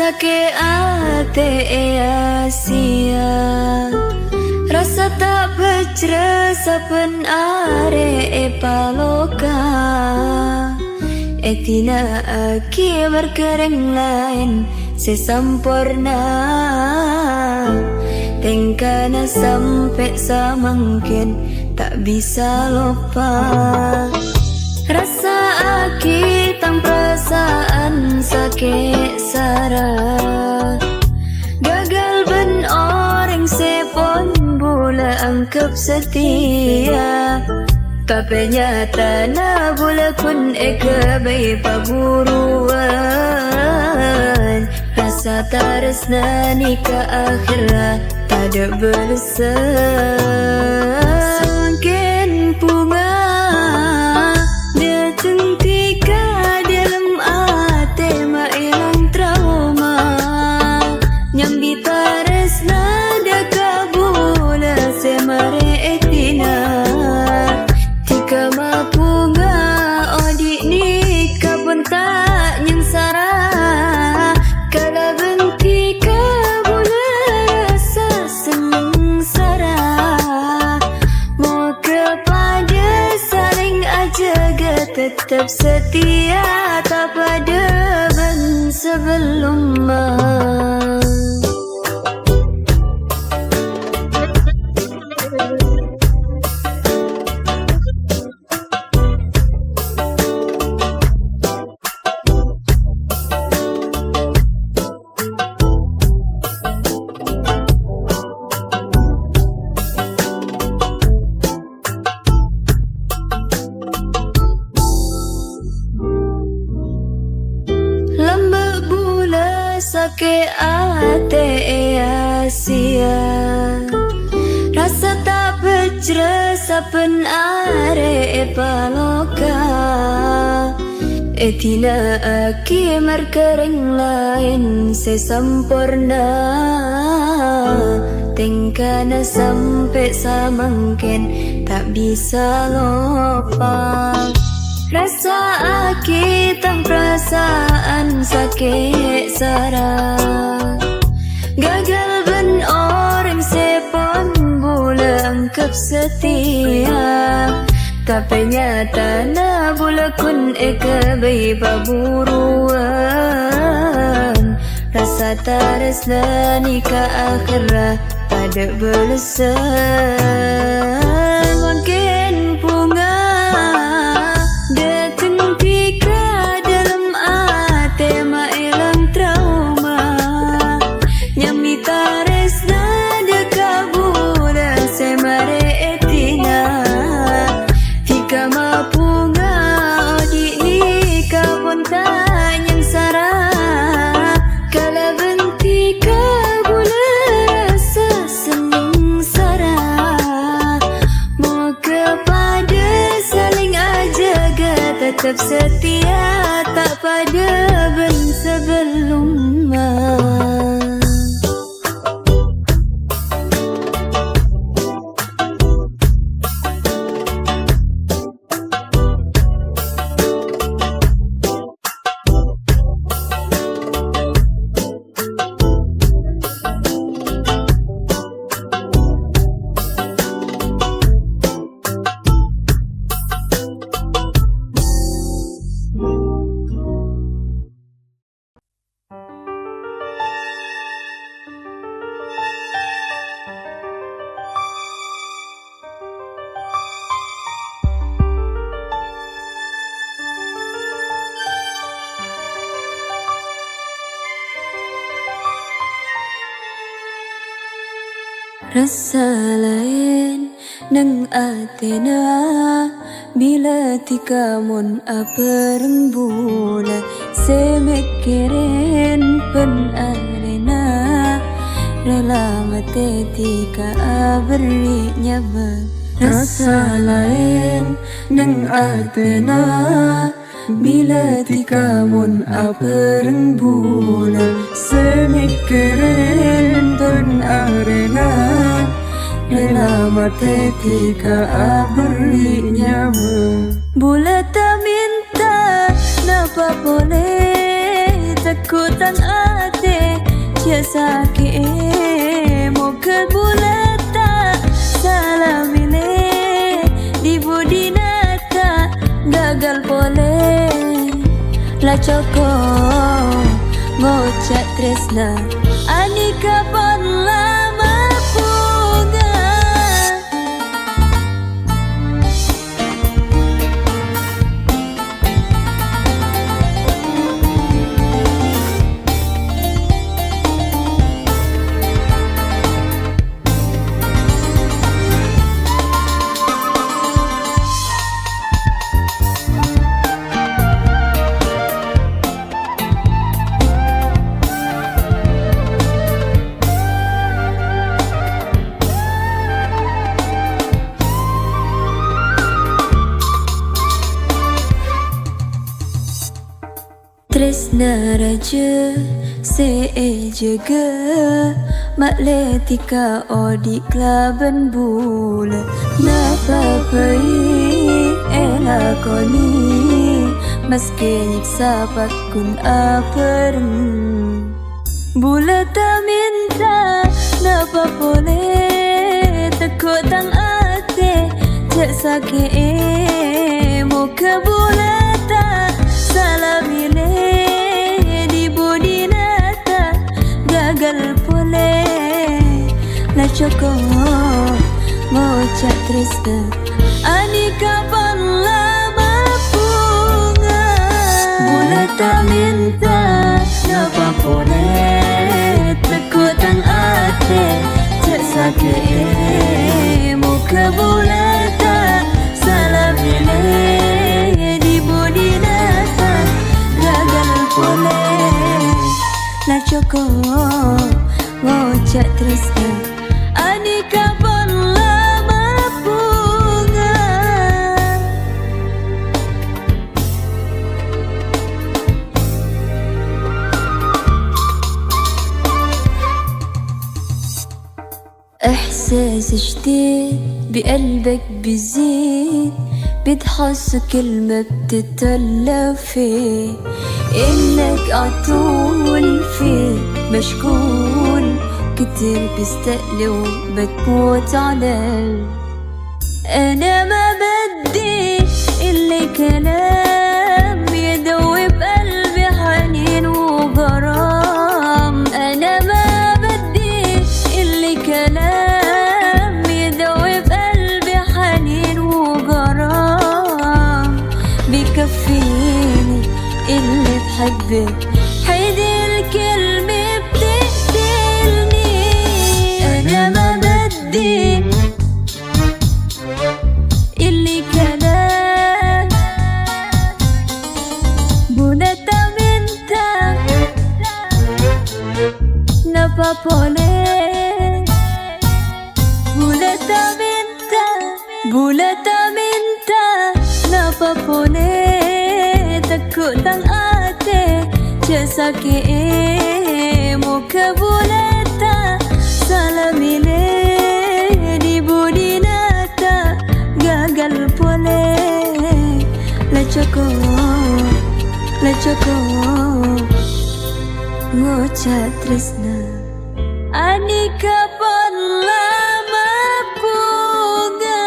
sakit hati sia, rasa tak bercerah saben are paloka. Tina aki berkering lain sesempurna, tengkana sampai samangkin tak bisa lupa. Rasa aki tang perasaan sakit sarah, gagal ben orang sepon bula angkap setia. Tapi nyata na bula kun eka bayi paguruan. Rasa taresna ni ke akhirat tak ada balasan. Sangkin bunga dia tentika dalam hati ma ilang trauma. Nyambi taresna dia kabula semare etina. Tika mapunga odik ni kapun tak nyangsara. Kala benti kabula rasa sengsara. Mau kepada saling ajaga tetap setia, tak pada ben sebelum sakit hati sia, rasa tak bercerah saben are paloka. Tina aki merkering lain sesempurna, tengkana sampai samangkin tak bisa lupa. Rasa aki tang perasaan sakit sarah, gagal ben orang sepon bula angkap setia. Tapi nyata na bula kun eka bayi paburuan. Rasa taresna ni ke akhirat tak ada balasan. Mungkin bunga tetap setia, tak pada ben sebelum rasa lain nang atena bila tika mon apa rembula semikirin pen arena rela mate tika beri nyaman. Rasa lain nang atena bila tika mon apa rembula semikirin pen arena rela mate tika beri nyaman. Bulat tak minta napa boleh takutan hati Jasake moga bulata salamile di budinata gagal pole la coko ngocak tresna anika pon lama punga. Tresna raja sejaga makletika odik laban bula napapai elakoni meski nyiksa pakun aperm bula tak minta napa boleh takut tang ate jak sakit muka bula tak salah milih di budinata gagal pole la coko ngocak tresna anika pon lama punga bula tak minta napa boleh takut tang ate jak sakit muka bula tak salah milih di budinata gagal pole la coko ngocak tresna anika pon lama punga. إحساس جديد بقلبك بيزيد بتحس كلمة بتتلف فيه إنك عطول فيه مشغول كتير بستقلي وبتموت على أنا ما بدي إلا كلام يدوب قلبي حنين وغرام أنا ما بدي إلا كلام يدوب قلبي حنين وغرام بكفيني اللي بحبك حيدي الكلمة بتقتلني أنا ما بدي اللي كلام بونتا منتا نبا بولي بولتا منتا نبا بولي takut tang ate jasake muka bulata salah milih di budinata gagal pole la coko ngocak tresna anika pon lama punga.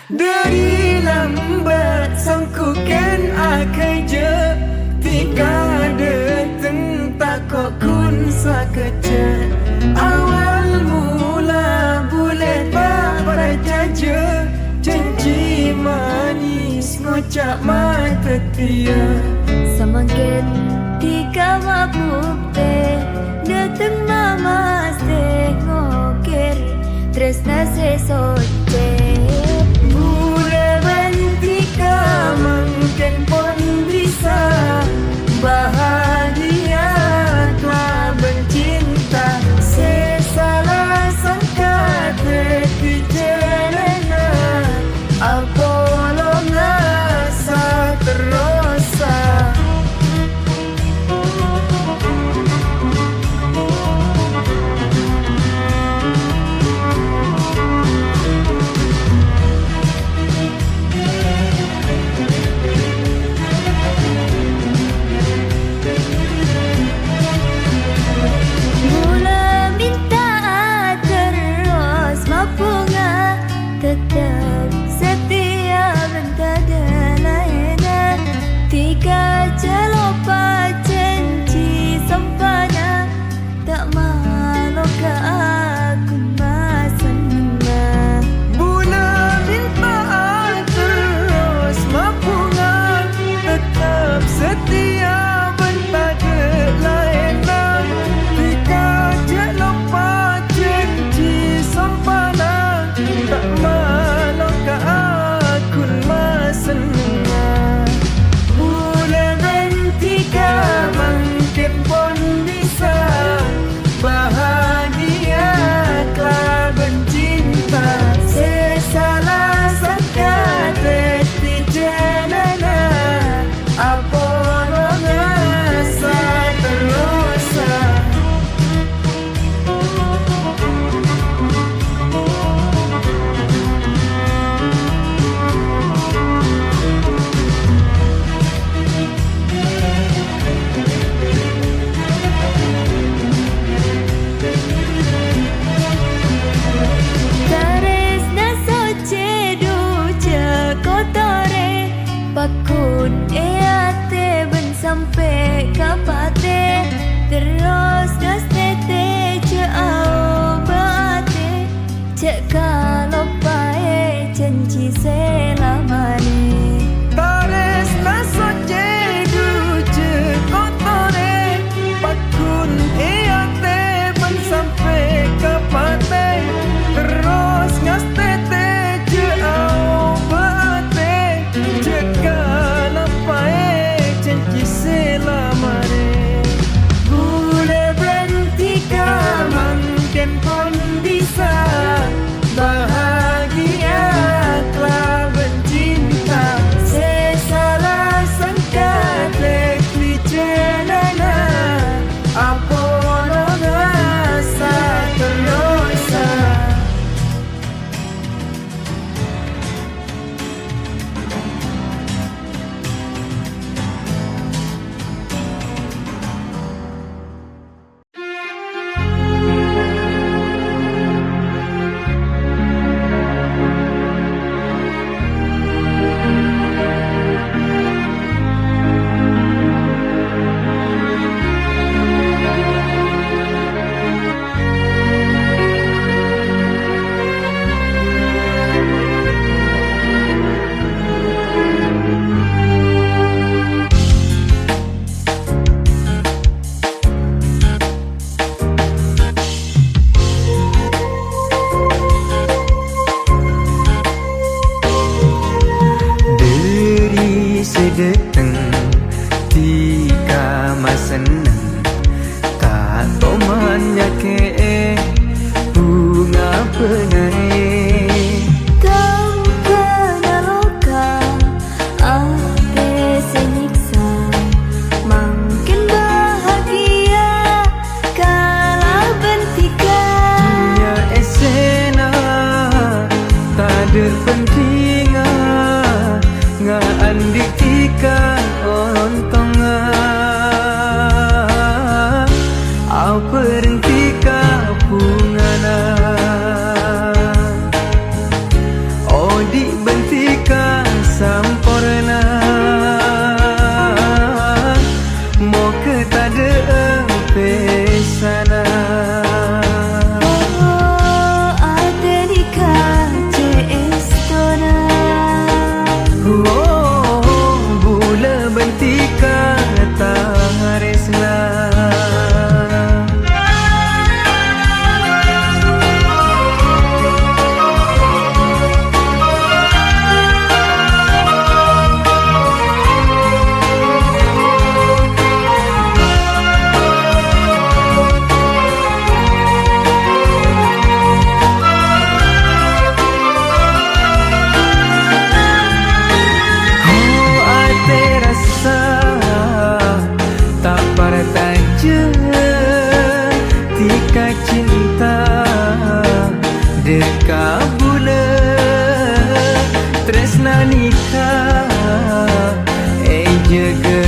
Dari lambat sangkukan akai je tika deteng takut kun sakecet awal mula boleh pada jaja janji manis ngocak mata tia Semakin tika mabukte deteng namaste ngokir tresna sesoce mungkin pun bisa bahagia telah bercinta sesalah sangka terkejana apolong rasa terosa ada penting ngaan ditika ontong apa rentika pungana oh di bentika samporna mau ke tada pesana. Tika cinta deka bula tresna nikah jaga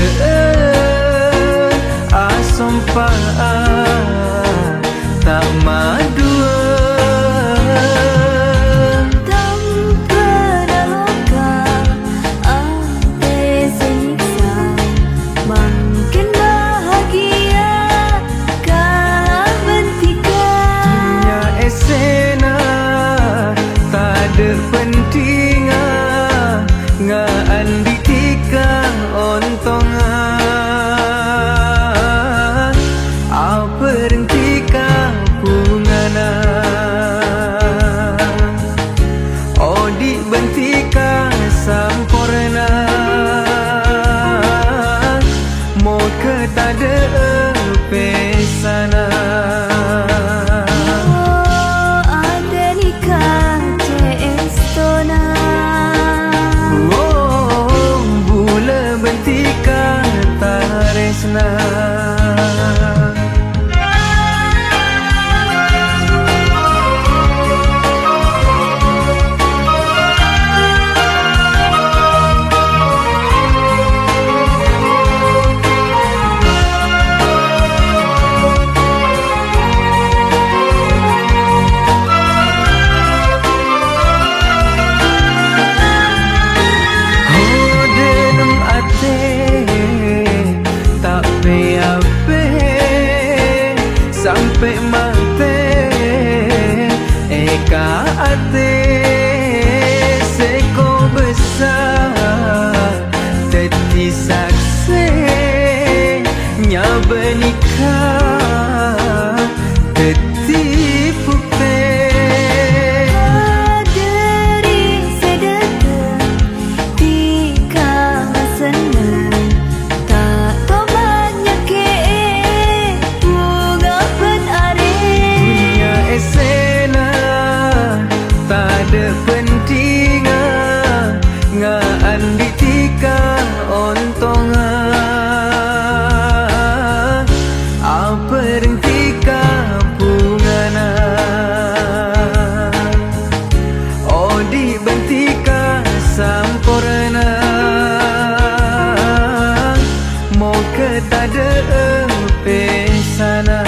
asompa tak madua penting ngaan ditika ontong apa rentika pungana oh di bentika samporna mau ke tada pesana. Sampai mati eka ate seko besar teti saksi nya benikah teti pute dari sedekah tika senang tak tahu banyak ke ada penting ngaan ditika ontong apa rentika pungana oh di bentika samporna mau ke tada pesana.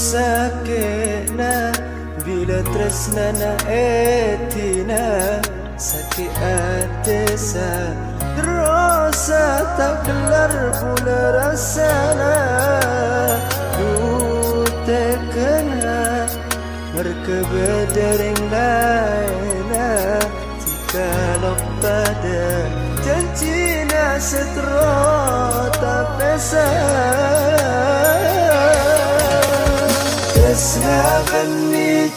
sakitna bila tresnana etina sakit atesa terasa tak kelar pula rasana du tekena merkebedereng laina kalau pada janjina setero tak pesa Desna bani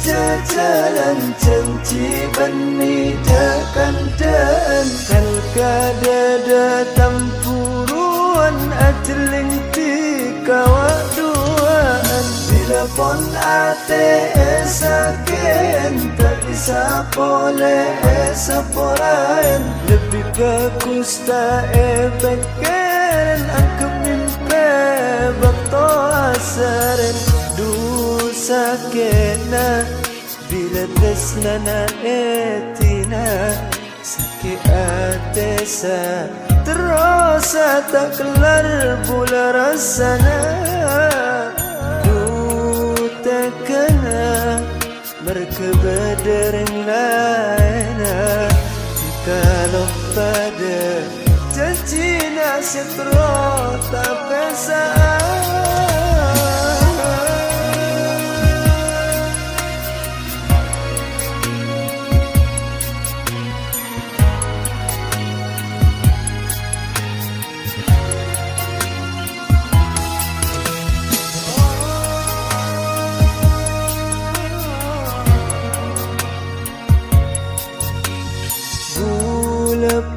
jalan janji bani dekan dan kada tampuruan ajeling tika waduan bila pon ate esaken tak bisa boleh esaporan lebih bagus tak epeken aku mimpi bakto asaren sakitna bila tresnana etina sakit atesa terasa tak kelar pula rasana du tekena merkebedereng laina kalau pada janjina setero tak pesa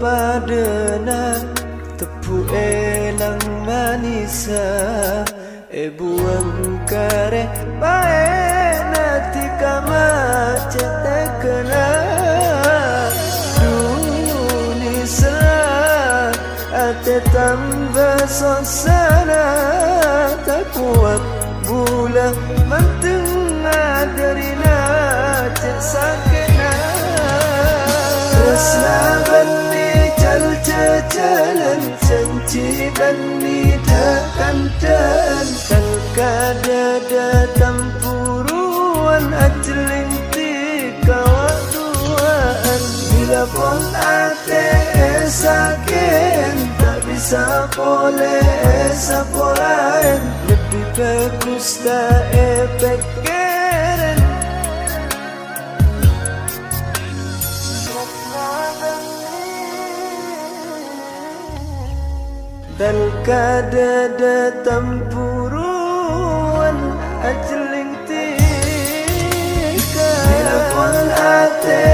padana tepu elang manisa buang kare bae tika macet kena dunisa ate tambah sosana tak kuat bulan mentengah dari nacet sakena Resna bani jalan janji bani dekan dan kada tampuruan ajeling tika waduan bila pon ate esaken tak bisa boleh esaporan lebih bagus tak epeken dan kada tampuruan ajeling tika bila pun ate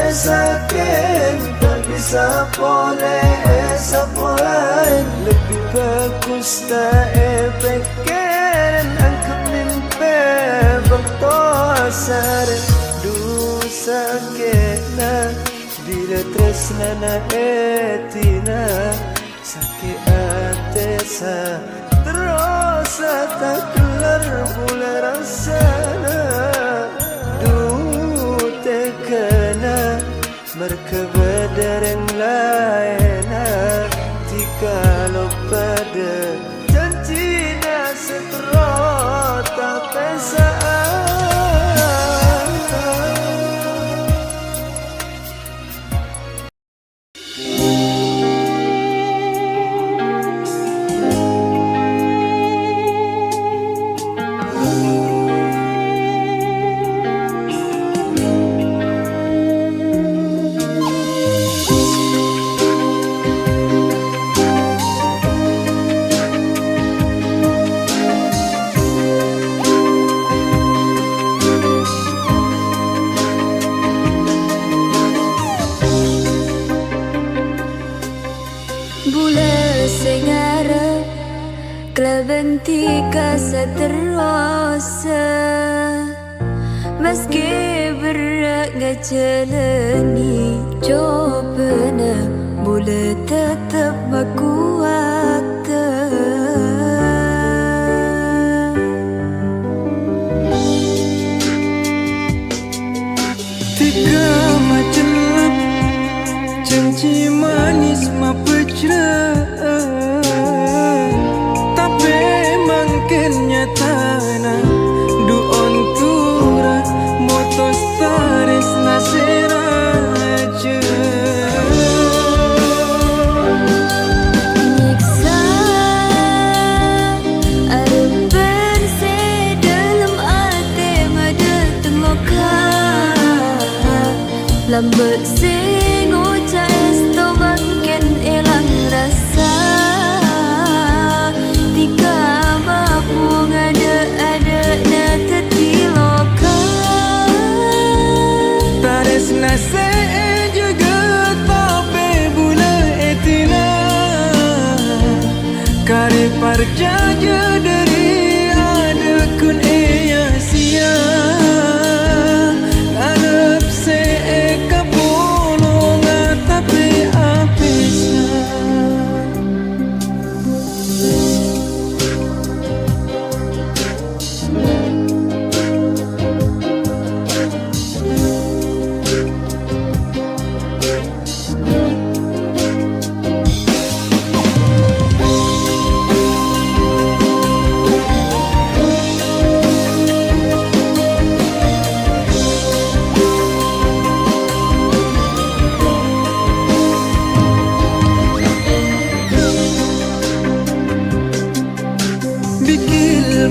esaken tak bisa boleh esaporan lebih bagus tak epeken angka mimpi bakto asaren du sakitna bila tresnana etina sakit atesa terasa tak kelar pula rasana du tekena merkebedereng laina tika lo pada janjina setero tak pesa Klebentika seterasa meski berat ngajalani cobana boleh tetap makuata Tiga macam janji manis mapecra tapi makin nyata Lambek sing ucais to makin ilang rasa. Tika bapu ngada-ada na tetiloka. Tares nase juga tapi bula etina. Kare parjaja dari ada kun eya sia. Ngarep se kapolo ngatape apesa.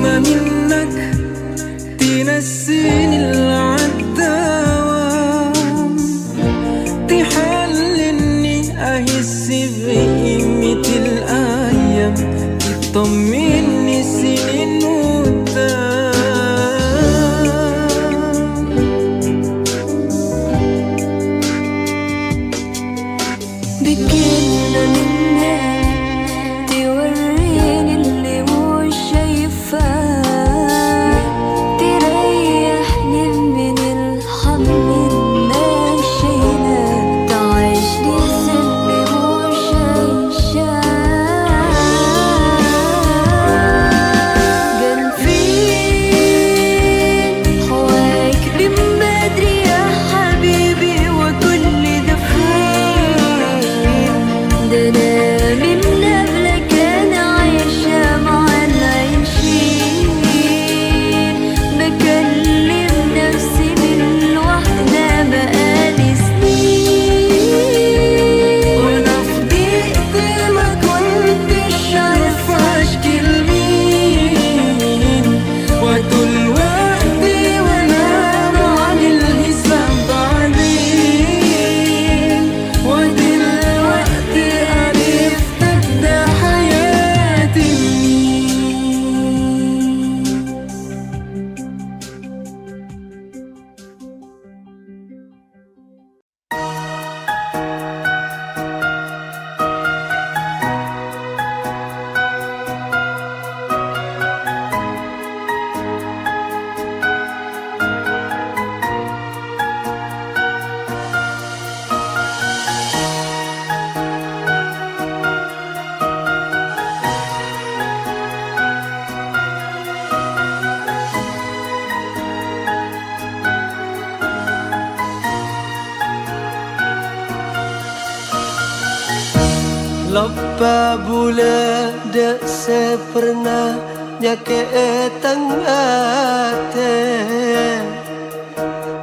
منك تنسيني العداوة تحللني أحس بقيمة الأيام تطمني سنين قدام بكلنا منك توريني اللي مش شايفاه تريحني من الهم الماشينا تعيشني سلي مش عايشاه قال فين هواك من بدري يا حبيبي وكل ده فين ده انا من قبلك انا عايشة مع العايشين بكلم نفسي من لوحدنا بقالي سنين وانا في ضيقتي ما كنتش عارفة اشكي لمين وطول وقتي وانا بعمل حساب بعدين ودلوقتي عرفت ابدا حياتي منين. Lopa bula dak sepernah nyake tangate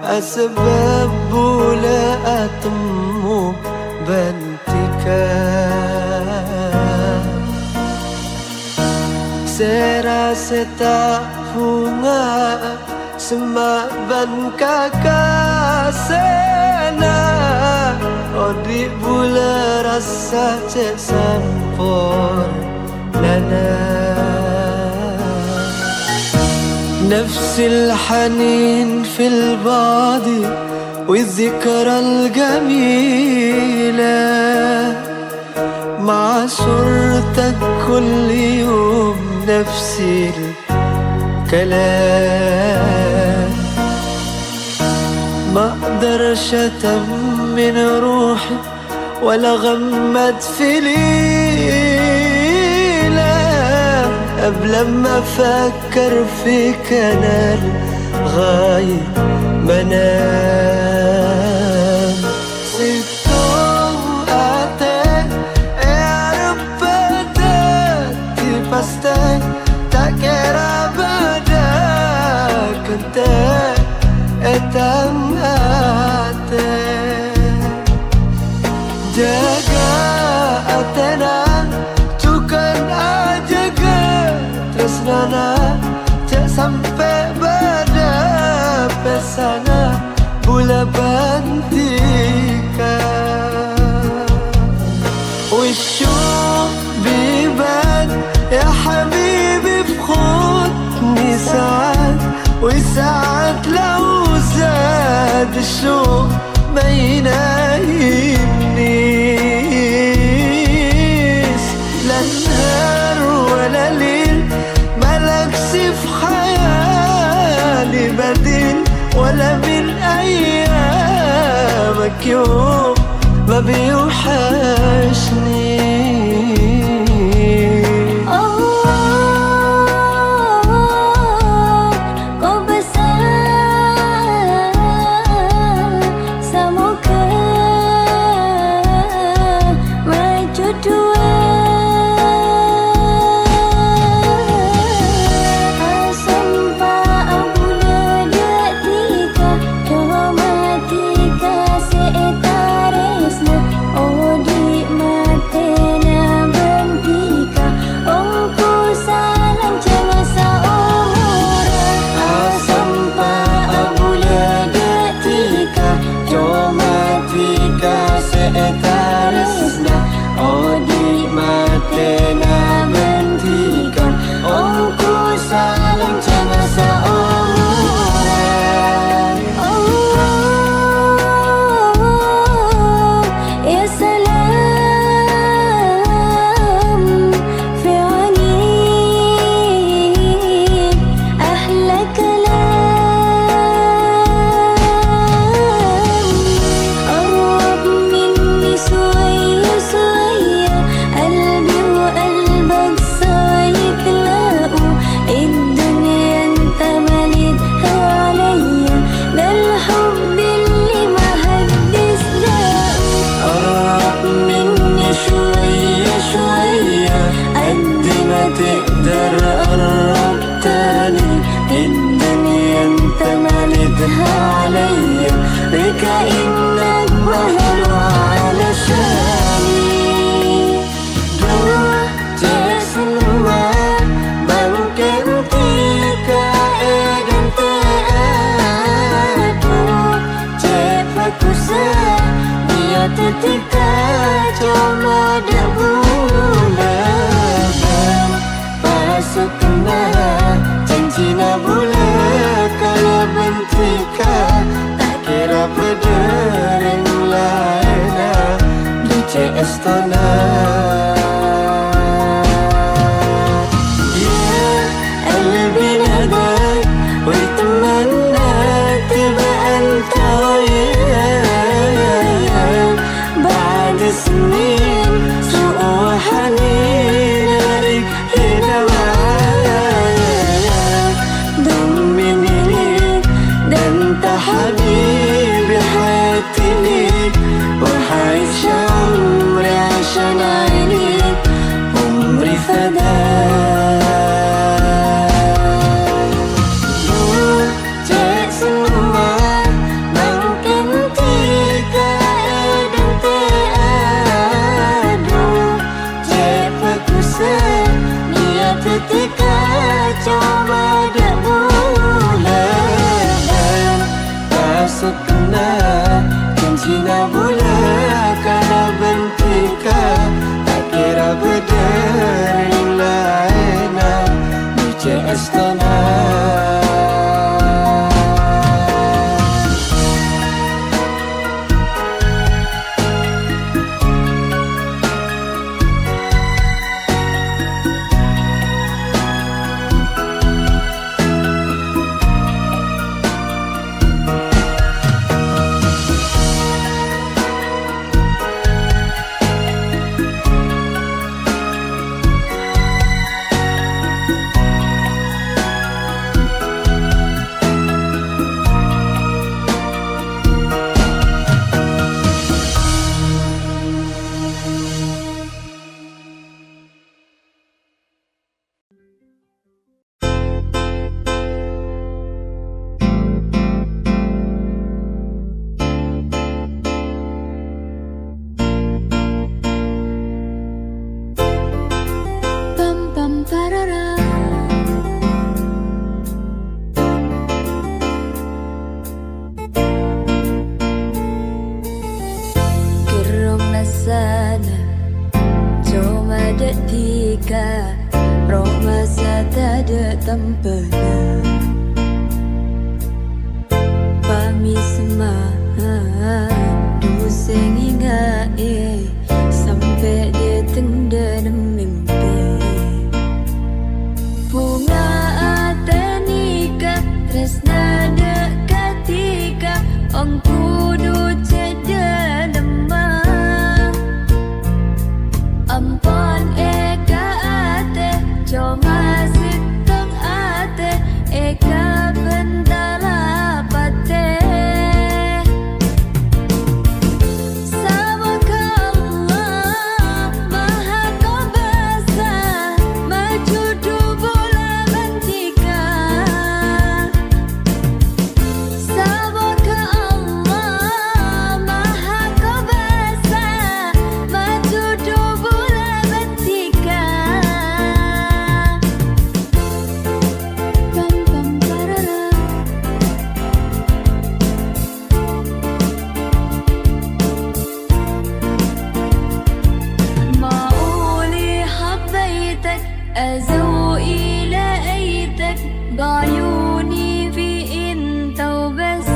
asbab bula atemu bantika serasa tak bunga semak ban kakasena Odi bula rasa cek sampor lana نفس الحنين في الماضي والذكرى الجميلة مع صورتك كل يوم نفس الكلام ما اقدرش اطمن روحي ولا غمض في ليلة قبل ما افكر فيك انا لغاية ما انام سيبتم اتك يا رب داتي باستك تاكيرا بدك انت اتم jaga atena tukan ajaga tresnana cak sampai pada pesana bula banti هذا الشوق ما ينايمنيش، لا نهار ولا ليل مالك في خيالي بديل، ولا من أيامك يوم ما بيوحشني. Ketika cuma bulan pasuk kena janji na bulan kalau bentika tak kira berdering lain di CS tanah. Tempena mismahan Du sing ingae sampai dia tenggelam mimpi Bunga ate nikah tresna dekatika Ong kudu ceda lemah Ampon eka ate cuma sitong ate eka bentala pate Sabaka Allah maha kuasa maju bola bentika Sabaka Allah maha kuasa maju bola bentika Pam pam parara معقولي حبيتك أزوقي لقيتك بعيوني في انت وبس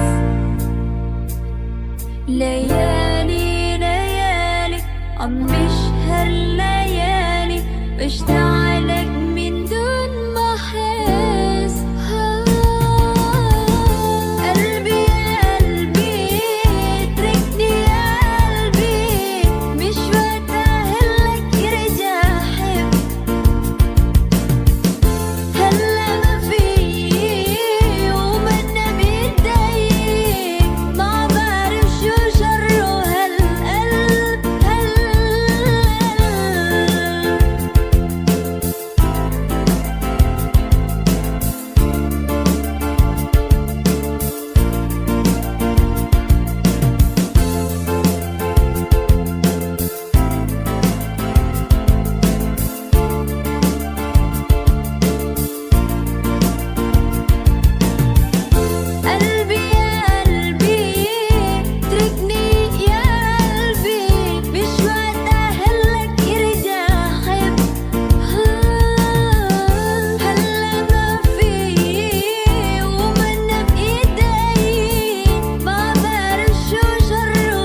ليالي ليالي عم بشهر ليالي بشتاقلك من دون ما احس قلبي يا قلبي اتركني يا قلبي مش وقت اهلك يرجع حب هلا ما في ومنا بيتضايق ما بعرف شو شره هالقلب قلبي يا قلبي اتركني يا قلبي مش وقت اهلك يرجع حب هلا ما في ومنا بايدي ما بعرف شو شره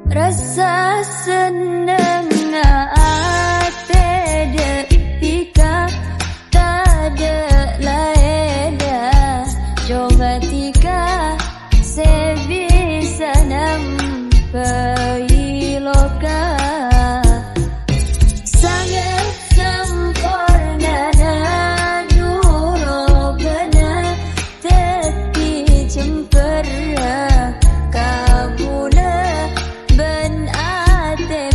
Rasa senang ate detika tak ada laeda coba tika sebisa nampai loka sangat sempurna nuro benar teti cempera kabula ben ate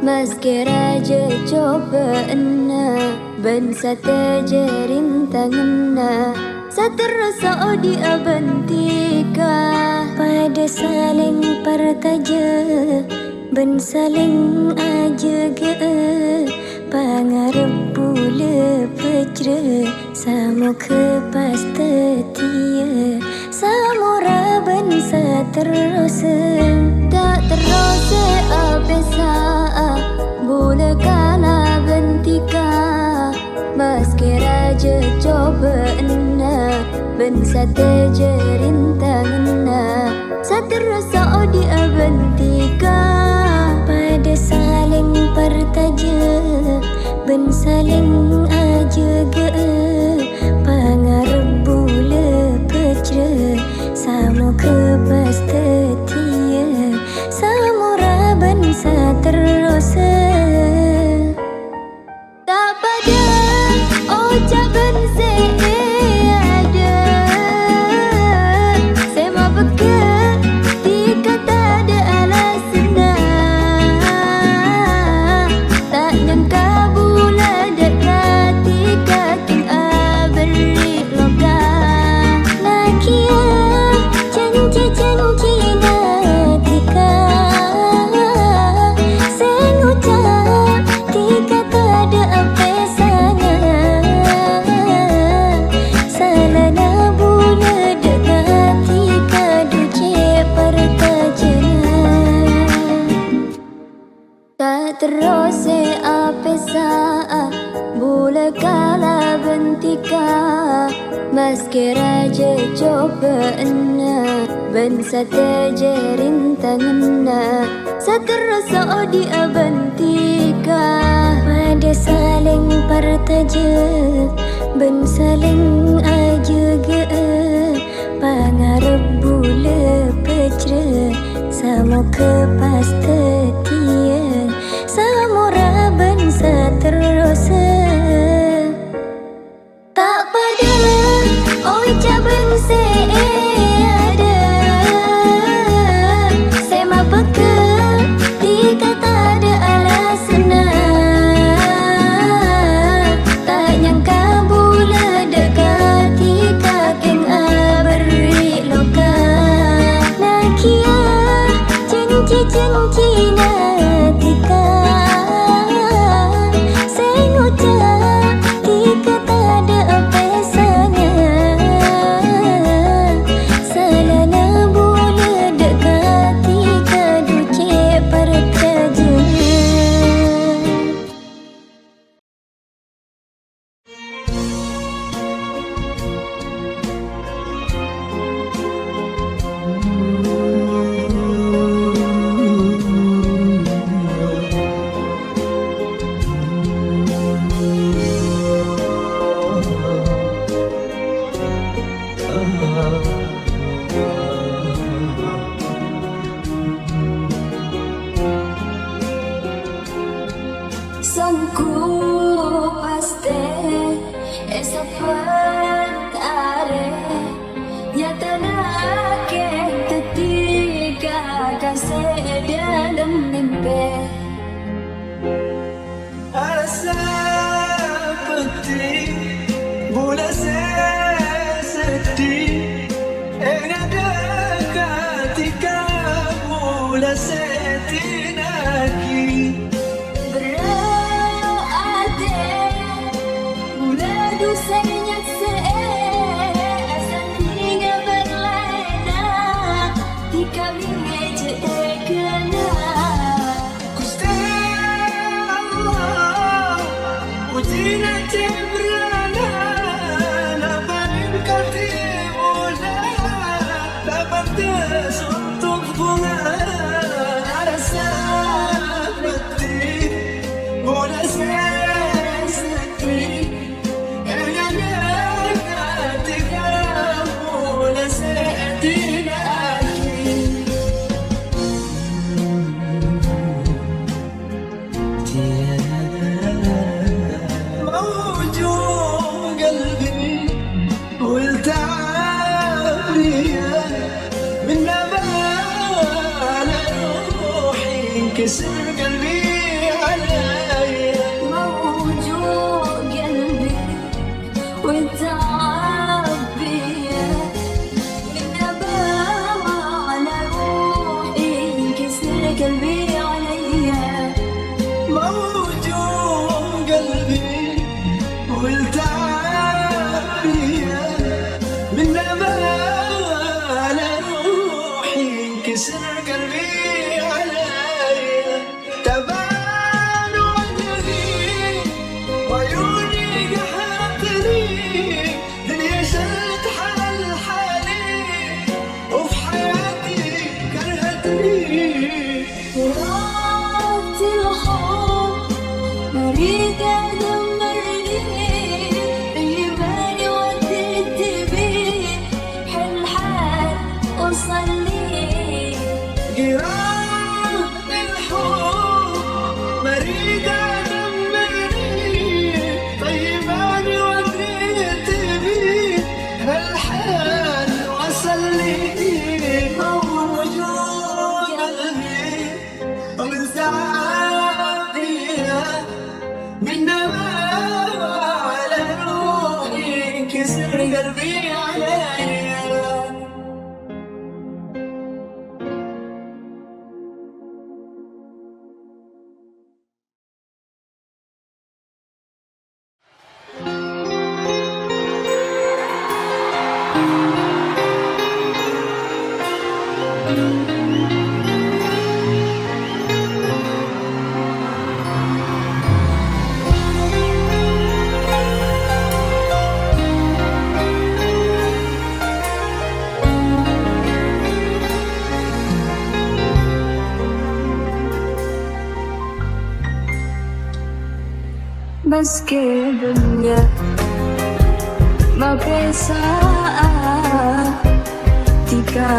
Meski raja cobaanna ban satejerin tanganna saterasa odi abantika pada saling partaja ban saling ajaga pangarep pula pecra samo kepas tetia samura ban saterasa tak terasa abesa boleh kala bentika meski raja cobaanna ban satejerin tanganna saterasa odi abantika pada saling partaja ban saling ajaga pangarep bula pecra samo kepas tetia samura ban saterasa tak pada ucapan seada sema pekat tika tak ada alasna tak nyangka bulan dekat tika king aberi loka nakia janji-janji natika sengucap tika tak ada apa sangat salana bula dekat tika duce pertajana tak terose apa saat bula kala bentika meski raja cobaanna ban satejerin tanganna saterasa odi abantika pada saling partaja ban saling ajaga pangarep bula pecra samo kepas tetia samura ban saterasa tak pada ucapan seada sema pekat tika tak ada alasna tak nyangka bula dekat tika king aberi loka nakia janji-janji natika sengucap tika tak ada apa sangat salana bula dekat tika duce pertajana Sangku paste esapat are nyata nak ketiga kasih dalam mimpi Asa peti Bula sedih Engada ketika Bula setinaki berada mula dosanya seasan hingga berlena tika mengeja kena Gusti Allah Ujina cebrana Labarin kati mula Dapat untuk bunga Rasa peti Bula sedih Engada ketika Bula setinaki موجوع قلبي والتعب من نبال روحي انكسر قلبي أريد أدمرني طيباني ودريت بي هالحال وصل لي موجوع قلبي ومن ساعاتي من نمام على روحي كسر قلبي عليا. بس كدنيا ما bisa jika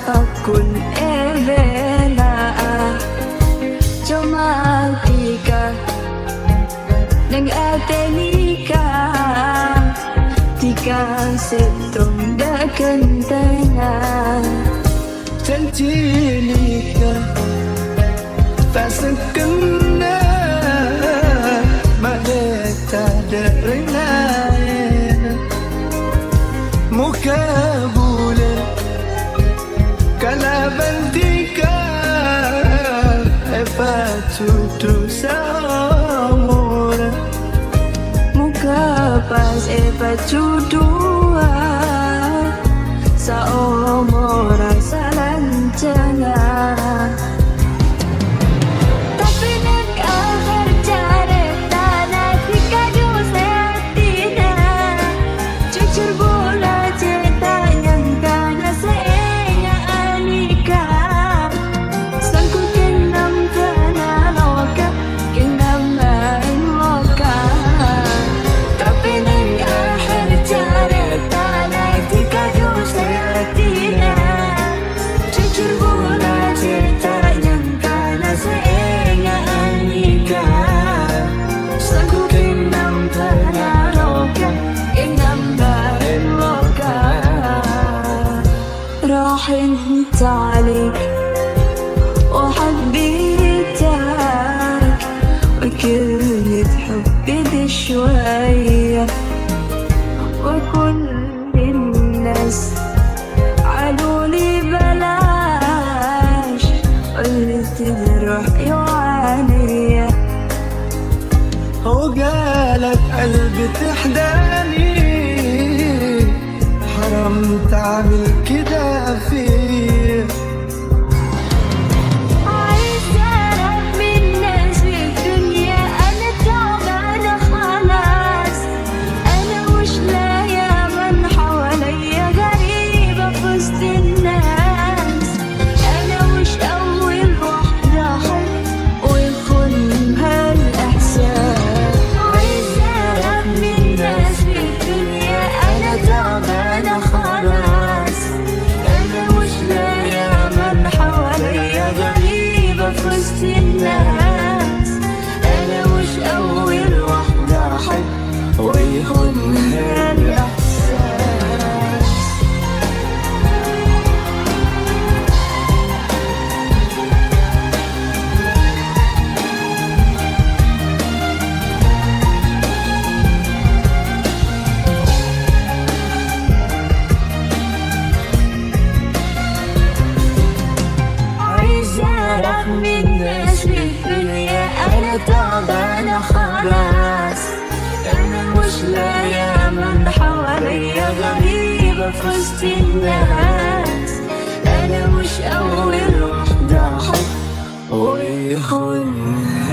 takun evela cuma tika nang atenika tika setong dakantana تنتينيك فاسكننا ما تدرينا مكابولة كلابنديك فاتوتو سامورة mukapas epachudua sa omora salancana tapi nag-akhir jareta na tikado sa tina jujur bola cerita yang kana sa enya alika sangku kinam kana loka kinam main loka tapi nag-akhir jareta na tikado sa tina jujur bola cerita yang kana sa enya alika sangku kinam kana loka kinam main loka راح انت عليك وحبيتك وكلمة حبي بشوية وكل الناس قالولي بلاش قلت نروح يوانية وقالت قلبي تحداني حرام تعمل كده فيه عايزة أعرف من الناس في الدنيا أنا تعبانة خلاص أنا مش لاقية من حواليا غريبة في وسط الناس أنا مش أول واحدة أحب ويخونها الإحساس عايزة أعرف من الناس في الدنيا أنا تعبانة خلاص أنا مش لاقية من حواليا غريبة في وسط الناس أنا مش أول واحدة أحب ويخونها الإحساس عايزة أعرف من الناس في الدنيا أنا تعبانة خلاص أنا مش لاقية من حواليا غريبة في وسط الناس أنا مش أول واحدة أحب ويخونها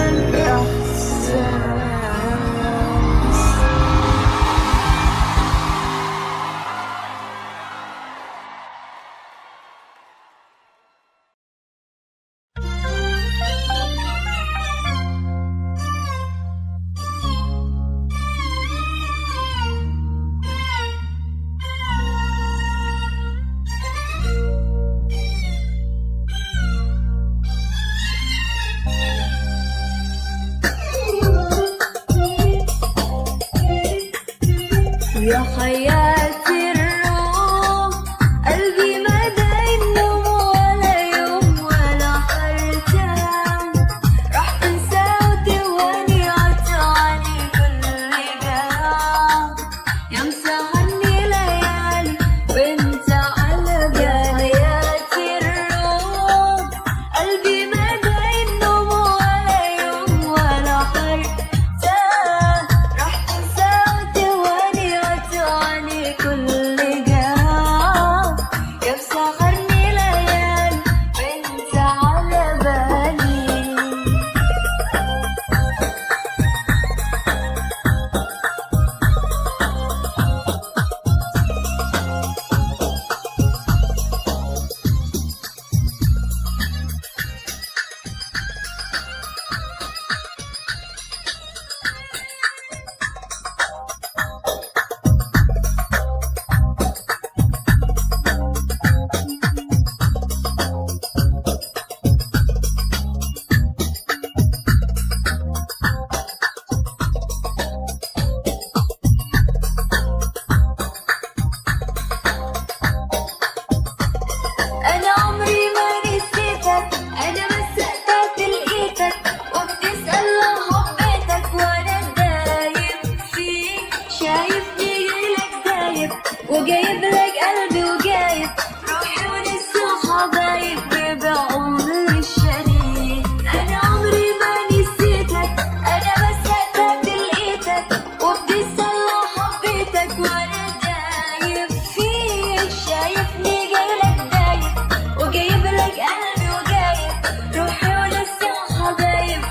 الإحساس يا حياتي الروح قلبي ما دايم نوم ولا يوم ولا حرتان راح تنسى وتواني عطاني كل جراح يا مسهرني ليالي وانت على بالي حياتي الروح قلبي ما دايم نوم ولا يوم ولا حرتان راح تنسى وتواني عطاني كل جراح يا مسهرني ليالي وانت على بالي أنا عمري ما نسيتك أنا بس سألتك لقيتك وبتسأل لو حبيتك وأنا دايب فيك شايفني جايلك دايب وجايب لك قلبي وجايب روحي ولسه حبايب بعمري الشريك أنا عمري ما نسيتك أنا بس سألتك لقيتك وبتسأل لو حبيتك وأنا دايب فيك شايفني جايلك دايب وجايب لك قلبي وجايب روحي ولسه حبايب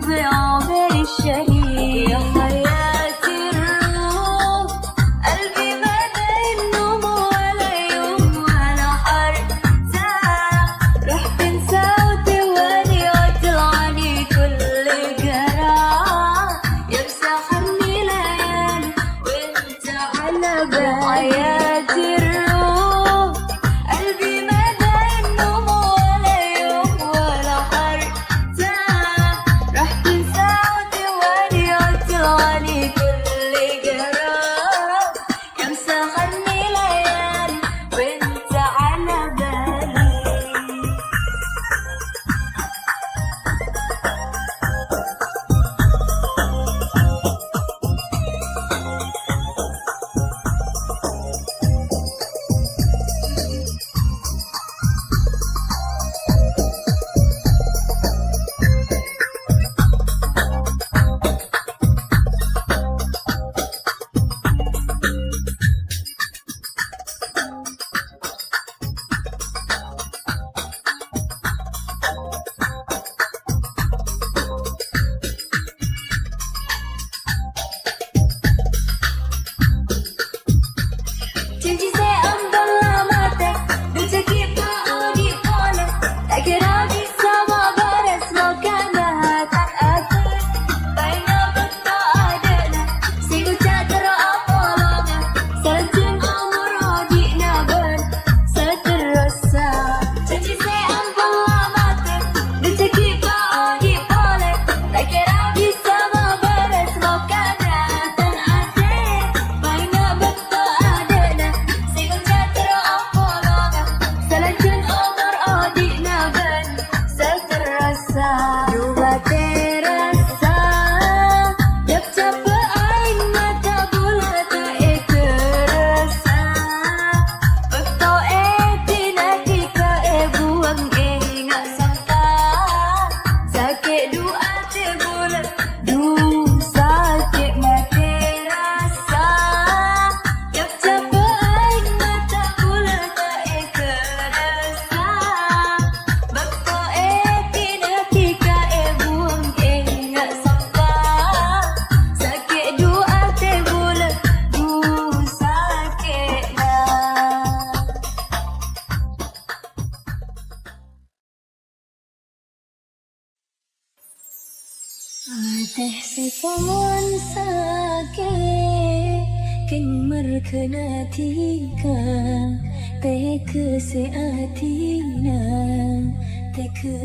بعمري الشريك يا حياتي الروح قلبي ما دايم نوم ولا يوم ولا حرتان راح تنسى وتواني وتلعني كل جراح يا مسهرني ليالي وانت على بالي حياتي الروح قلبي ما دايم نوم ولا يوم ولا حرتان راح تنسى وتواني وتلعني كل جراح يا مسهرني ليالي وانت على بالي Janji saya ambillah mata dan cekik mau dipoleh tak kira bisa baras makanan tak ada baina betul adanya sehingga tak terapolongnya sejeng umur adiknya ben seterasa janji saya ambillah mata dan cekik mau dipoleh tak kira bisa baras makanan tak ada baina betul adanya sehingga tak terapolongnya sejeng umur adiknya ben seterasa Dua terasa Jab capek aing mata bola tak terasa Betul tinati ka buang ingat sangka Sakit dua te bola sakit mati rasa Jab capek aing mata bola tak terasa Betul tinati ka buang ingat sangka Sakit dua te bola sakit dah Teh sifon sakit Ken merkena tika Teh ke seatina Teh ke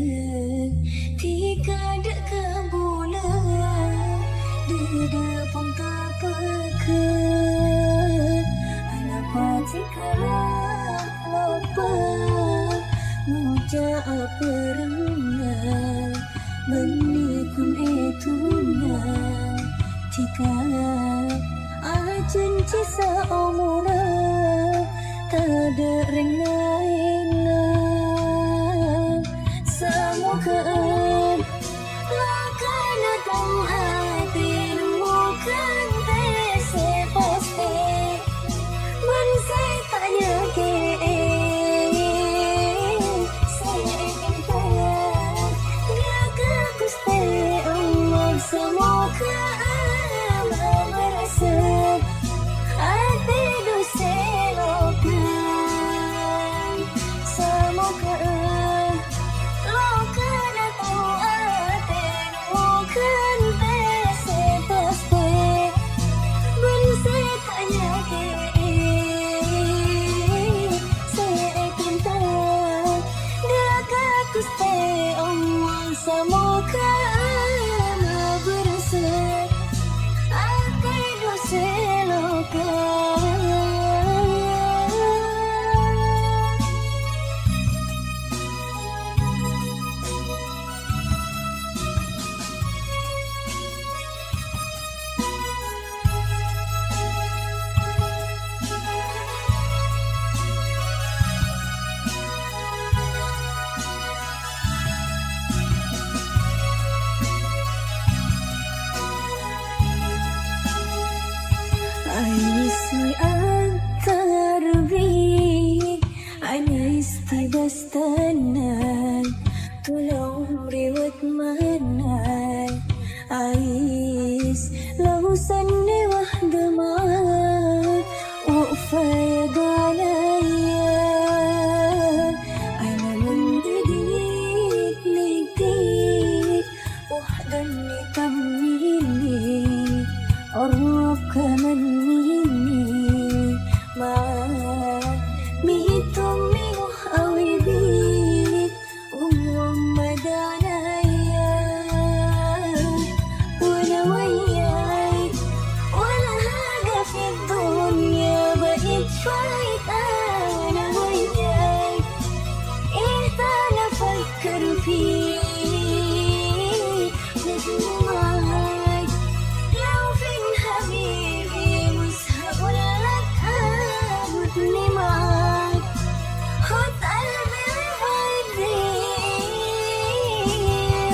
tika dek kabula Dede pun tak peka lupa Muja perenang Menikun etunan Jika ajen cisa omura Tada rengaina Semoga Lakan datang hati Nemukan tese pasti Men saya tanya ke Saya ingin tanya Dia ke kusti Allah Semoga Allah merasa Hati dosa lokan Semoga Lokan atau hati Nemukan tese pasti Men saya tanya ke Saya ingin tahu Dia kusti Allah Semoga Allah berasa Hati dosa lokan Aisy antar bi Ana istibastanan Tolong riwat manai Ais lausan dewah gemat Ufaya galaya Ana mendidik lidik Wahdan nitamini Orok kamani Ma Mihitung miyuh awibit madanaya Wala wayay Wala haga fi dunya Bait fait ana wayay Ihtana fakkar fi Najmai لو فين حبيبي مش هقولك أخدني معاك خد قلبي ووديه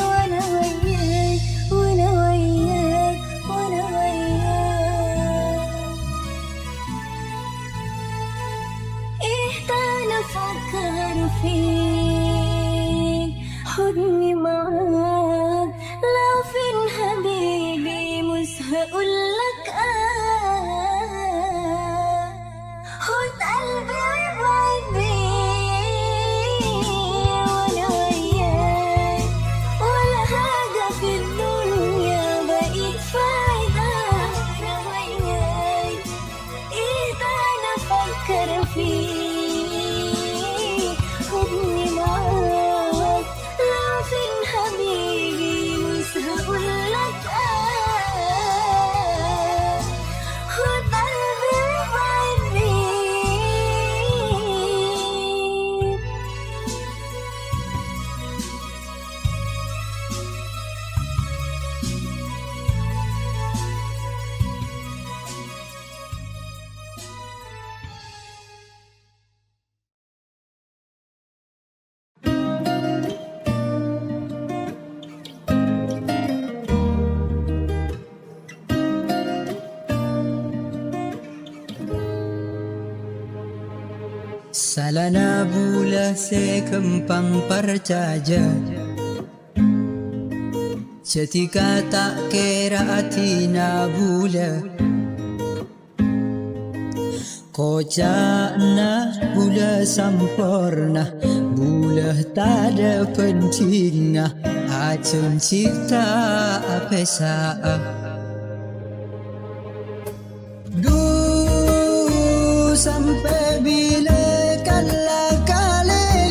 وأنا وياك وأنا وياك وأنا وياك إحتاج أفكر فيك خدني معاك لو فين حبيبي مش هقولك خد قلبي وابعد بيه وانا وياك ولا حاجة في الدنيا بقيت فايدة انا وياك ايه ده انا افكر فيه خدني معاك لو فين حبيبي مش هقولك خد قلبي وابعد بيه Salana bula se kempang percaja Setika tak kira atina bula Kocana bula sampurna Bula tak ada pentingnya Acun cipta apa sa'a Sampai bila kala kali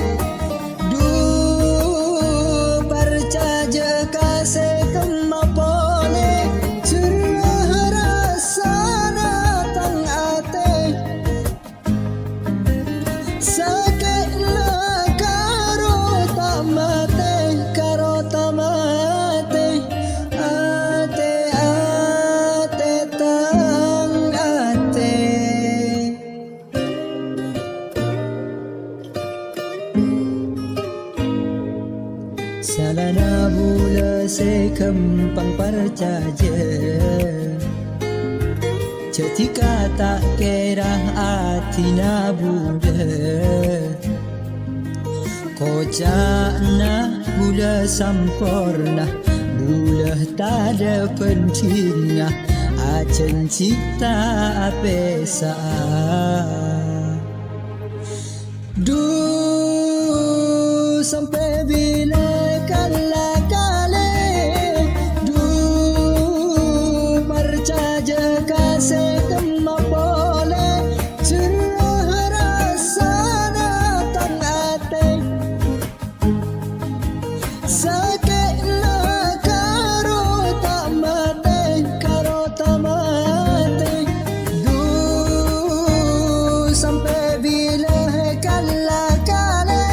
percaja kasih kemapole Surah rasa datang ate kasih kembang percaya. Ketika tak kira atina buda, kocana buda sampurna, buda tak ada pentingnya, acen cita apesa. Sampai bila kala-kala percaya kasih kemah boleh cerah rasa datang hati sakit nak karo tak mati sampai bila kala-kala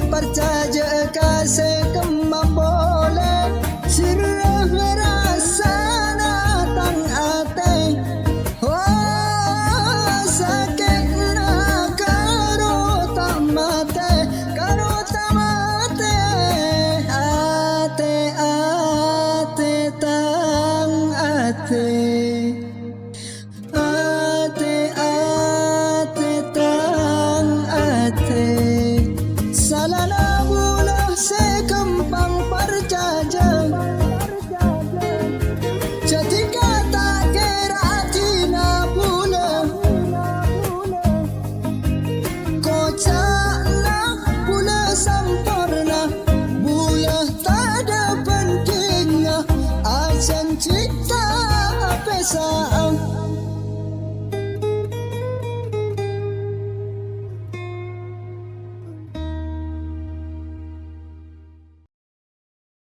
percaya kasih kemah boleh cerah rasa datang hati sakit nak karo tak mati ate tang ate tang ate salah na bulah sekempang percaya ketika tak kira tina bulah kocakna bulah sempurna bulah tak ada pentingnya acen cita apesa.